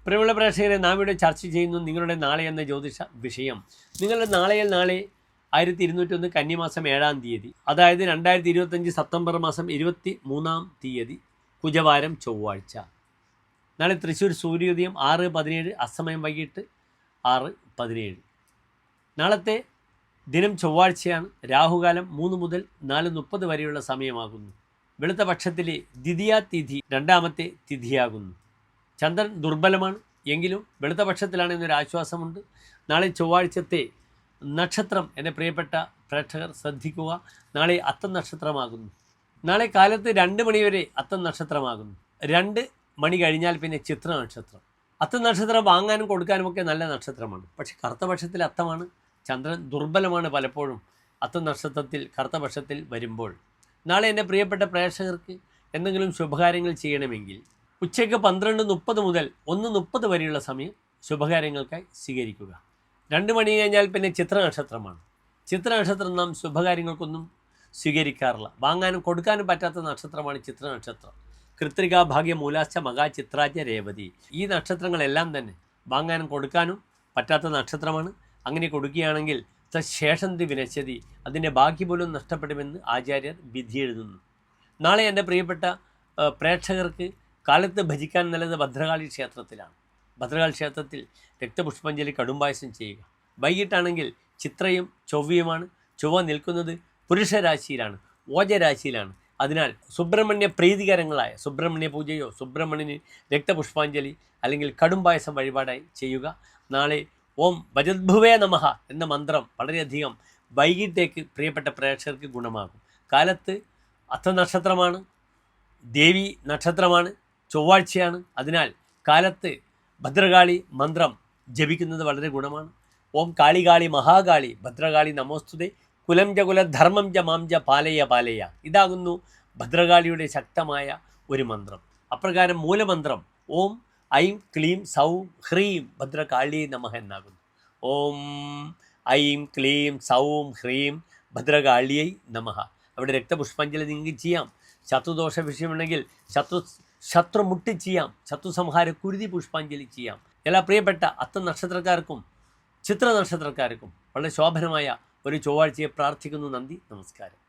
പ്രിയമുള്ള പ്രേക്ഷകരെ, നാം ഇവിടെ ചർച്ച ചെയ്യുന്നു നിങ്ങളുടെ നാളെ എന്ന ജ്യോതിഷ വിഷയം. നിങ്ങളുടെ നാളെ 1201 കന്നിമാസം 7-ാം തീയതി, അതായത് 2025 സെപ്റ്റംബർ മാസം 23-ാം തീയതി, കുജവാരം ചൊവ്വാഴ്ച. നാളെ തൃശ്ശൂർ സൂര്യോദയം 6:17, അസ്തമയം വൈകിട്ട് 6:17. നാളത്തെ ദിനം ചൊവ്വാഴ്ചയാണ്. രാഹുകാലം 3 മുതൽ 4:30 വരെയുള്ള സമയമാകുന്നു. വെളുത്ത പക്ഷത്തിലെ ദ്വിതീയ തിഥി 2ാമത്തെ തിഥിയാകുന്നു. ചന്ദ്രൻ ദുർബലമാണ്, എങ്കിലും വെളുത്ത പക്ഷത്തിലാണ് എന്നൊരു ആശ്വാസമുണ്ട്. നാളെ ചൊവ്വാഴ്ചത്തെ നക്ഷത്രം എൻ്റെ പ്രിയപ്പെട്ട പ്രേക്ഷകർ ശ്രദ്ധിക്കുക. നാളെ അത്തം നക്ഷത്രമാകുന്നു. നാളെ കാലത്ത് 2 മണി വരെ അത്തം നക്ഷത്രമാകുന്നു. 2 മണി കഴിഞ്ഞാൽ പിന്നെ ചിത്ര നക്ഷത്രം. അത്തം നക്ഷത്രം വാങ്ങാനും കൊടുക്കാനും ഒക്കെ നല്ല നക്ഷത്രമാണ്. പക്ഷേ കറുത്ത പക്ഷത്തിൽ അത്തമാണ്. ചന്ദ്രൻ ദുർബലമാണ് പലപ്പോഴും അത്തം നക്ഷത്രത്തിൽ കറുത്ത പക്ഷത്തിൽ വരുമ്പോൾ. നാളെ എൻ്റെ പ്രിയപ്പെട്ട പ്രേക്ഷകർക്ക് എന്തെങ്കിലും ശുഭകാര്യങ്ങൾ ചെയ്യണമെങ്കിൽ ഉച്ചയ്ക്ക് 12:30 മുതൽ 1:30 വരെയുള്ള സമയം ശുഭകാര്യങ്ങൾക്കായി സ്വീകരിക്കുക. 2 മണി കഴിഞ്ഞാൽ പിന്നെ ചിത്ര നക്ഷത്രമാണ്. ചിത്ര നക്ഷത്രം നാം ശുഭകാര്യങ്ങൾക്കൊന്നും സ്വീകരിക്കാറില്ല. വാങ്ങാനും കൊടുക്കാനും പറ്റാത്ത നക്ഷത്രമാണ് ചിത്ര നക്ഷത്രം. കൃത്രിക, ഭാഗ്യ, മൂലാശ്ച, മകാ, ചിത്രാജ, രേവതി, ഈ നക്ഷത്രങ്ങളെല്ലാം തന്നെ വാങ്ങാനും കൊടുക്കാനും പറ്റാത്ത നക്ഷത്രമാണ്. അങ്ങനെ കൊടുക്കുകയാണെങ്കിൽ തശേഷന്തി വിനശ്യതി, അതിൻ്റെ ബാക്കി പോലും നഷ്ടപ്പെടുമെന്ന് ആചാര്യർ വിധി എഴുതുന്നു. നാളെ എൻ്റെ പ്രിയപ്പെട്ട പ്രേക്ഷകർക്ക് കാലത്ത് ഭജിക്കാൻ നല്ലത് ഭദ്രകാളി ക്ഷേത്രത്തിലാണ്. ഭദ്രകാളി ക്ഷേത്രത്തിൽ രക്തപുഷ്പാഞ്ജലി, കടുംപായസം ചെയ്യുക. വൈകിട്ടാണെങ്കിൽ ചിത്രയും ചൊവ്വയുമാണ്. ചൊവ്വ നിൽക്കുന്നത് പുരുഷരാശിയിലാണ്, ഓജരാശിയിലാണ്. അതിനാൽ സുബ്രഹ്മണ്യ പ്രീതികരങ്ങളായ സുബ്രഹ്മണ്യ പൂജയോ സുബ്രഹ്മണ്യന് രക്തപുഷ്പാഞ്ജലി അല്ലെങ്കിൽ കടുംപായസം വഴിപാടായി ചെയ്യുക. നാളെ ഓം ഭജദ്ഭുവേ നമഃ എന്ന മന്ത്രം വളരെയധികം വൈകിട്ടേക്ക് പ്രിയപ്പെട്ട പ്രേക്ഷകർക്ക് ഗുണമാകും. കാലത്ത് അത്തനക്ഷത്രമാണ്, ദേവി നക്ഷത്രമാണ്, ചൊവ്വാഴ്ചയാണ്. അതിനാൽ കാലത്ത് ഭദ്രകാളി മന്ത്രം ജപിക്കുന്നത് വളരെ ഗുണമാണ്. ഓം കാളികാളി മഹാകാളി ഭദ്രകാളി നമോസ്തുതേ, കുലം ജ കുലധർമ്മം ജ മാം ജ പാലയ പാലയ. ഇതാകുന്നു ഭദ്രകാളിയുടെ ശക്തമായ ഒരു മന്ത്രം. അപ്രകാരം മൂലമന്ത്രം ഓം ഐം ക്ലീം സൗം ഹ്രീം ഭദ്രകാളി നമഃ എന്നാകുന്നു. ഓം ഐം ക്ലീം സൗം ഹ്രീം ഭദ്രകാളിയൈ നമഃ. അവിടെ രക്തപുഷ്പാഞ്ജലി നിങ്ങൾക്ക് ചെയ്യാം. ശത്രുദോഷ വിഷയമുണ്ടെങ്കിൽ ശത്രു മുട്ടി ചെയ്യാം. ശത്രു സംഹാര കുരുതി പുഷ്പാഞ്ജലി ചെയ്യാം. എല്ലാ പ്രിയപ്പെട്ട അത്തം നക്ഷത്രക്കാർക്കും ചിത്ര നക്ഷത്രക്കാർക്കും വളരെ ശോഭനമായ ഒരു ചൊവ്വാഴ്ചയെ പ്രാർത്ഥിക്കുന്നു. നന്ദി, നമസ്കാരം.